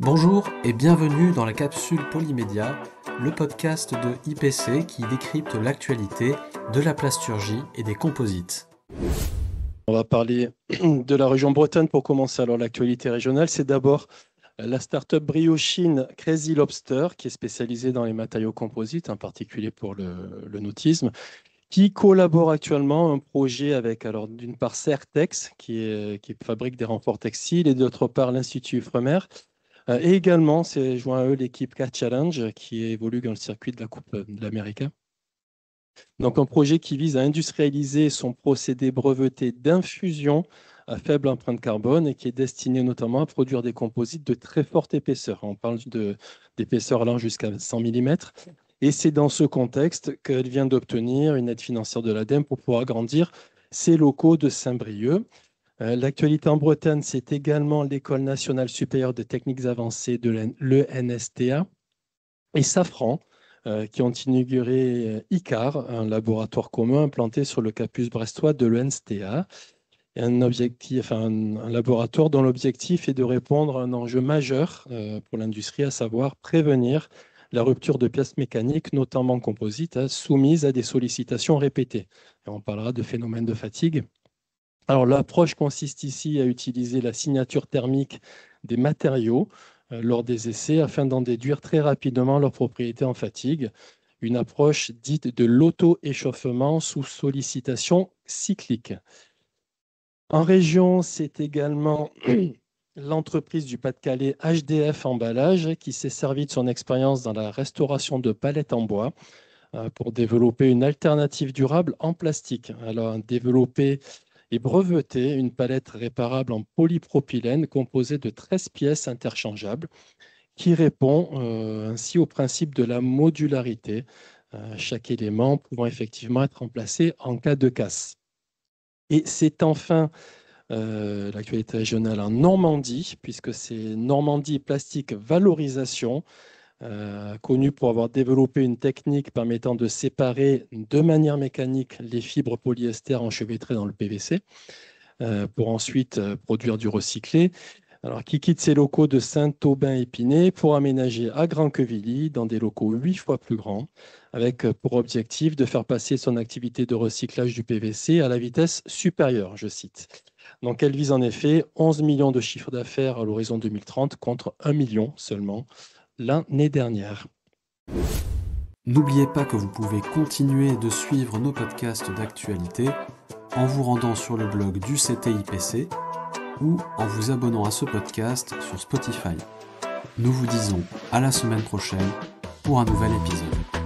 Bonjour et bienvenue dans la capsule Polymédia, le podcast de IPC qui décrypte l'actualité de la plasturgie et des composites. On va parler de la région Bretagne pour commencer. Alors l'actualité régionale, c'est d'abord la start-up briochine Crazy Lobster qui est spécialisée dans les matériaux composites, en particulier pour le nautisme, qui collabore actuellement un projet avec, alors d'une part Certex qui fabrique des renforts textiles et d'autre part l'Institut Ifremer. Et également, c'est joint à eux l'équipe Cat Challenge qui évolue dans le circuit de la Coupe de l'Amérique. Donc un projet qui vise à industrialiser son procédé breveté d'infusion à faible empreinte carbone et qui est destiné notamment à produire des composites de très forte épaisseur. On parle d'épaisseur allant jusqu'à 100 mm. Et c'est dans ce contexte qu'elle vient d'obtenir une aide financière de l'ADEME pour pouvoir agrandir ses locaux de Saint-Brieuc. L'actualité en Bretagne, c'est également l'École nationale supérieure de techniques avancées de l'ENSTA et Safran, qui ont inauguré ICAR, un laboratoire commun implanté sur le campus brestois de l'ENSTA. Un laboratoire dont l'objectif est de répondre à un enjeu majeur pour l'industrie, à savoir prévenir la rupture de pièces mécaniques, notamment composites, soumises à des sollicitations répétées. Et on parlera de phénomène de fatigue. Alors, l'approche consiste ici à utiliser la signature thermique des matériaux lors des essais afin d'en déduire très rapidement leurs propriétés en fatigue. Une approche dite de l'auto-échauffement sous sollicitation cyclique. En région, c'est également l'entreprise du Pas-de-Calais HDF Emballage qui s'est servie de son expérience dans la restauration de palettes en bois pour développer une alternative durable en plastique. Alors, développer et breveter une palette réparable en polypropylène composée de 13 pièces interchangeables qui répond ainsi au principe de la modularité, chaque élément pouvant effectivement être remplacé en cas de casse. Et c'est enfin l'actualité régionale en Normandie, puisque c'est Normandie Plastique Valorisation, connu pour avoir développé une technique permettant de séparer de manière mécanique les fibres polyester enchevêtrées dans le PVC pour ensuite produire du recyclé. Alors, qui quitte ses locaux de Saint-Aubin-Épinay pour aménager à Grand-Quevilly dans des locaux 8 fois plus grands, avec pour objectif de faire passer son activité de recyclage du PVC à la vitesse supérieure, je cite. Donc, elle vise en effet 11 millions de chiffre d'affaires à l'horizon 2030 contre 1 million seulement l'année dernière. N'oubliez pas que vous pouvez continuer de suivre nos podcasts d'actualité en vous rendant sur le blog du CTIPC ou en vous abonnant à ce podcast sur Spotify. Nous vous disons à la semaine prochaine pour un nouvel épisode.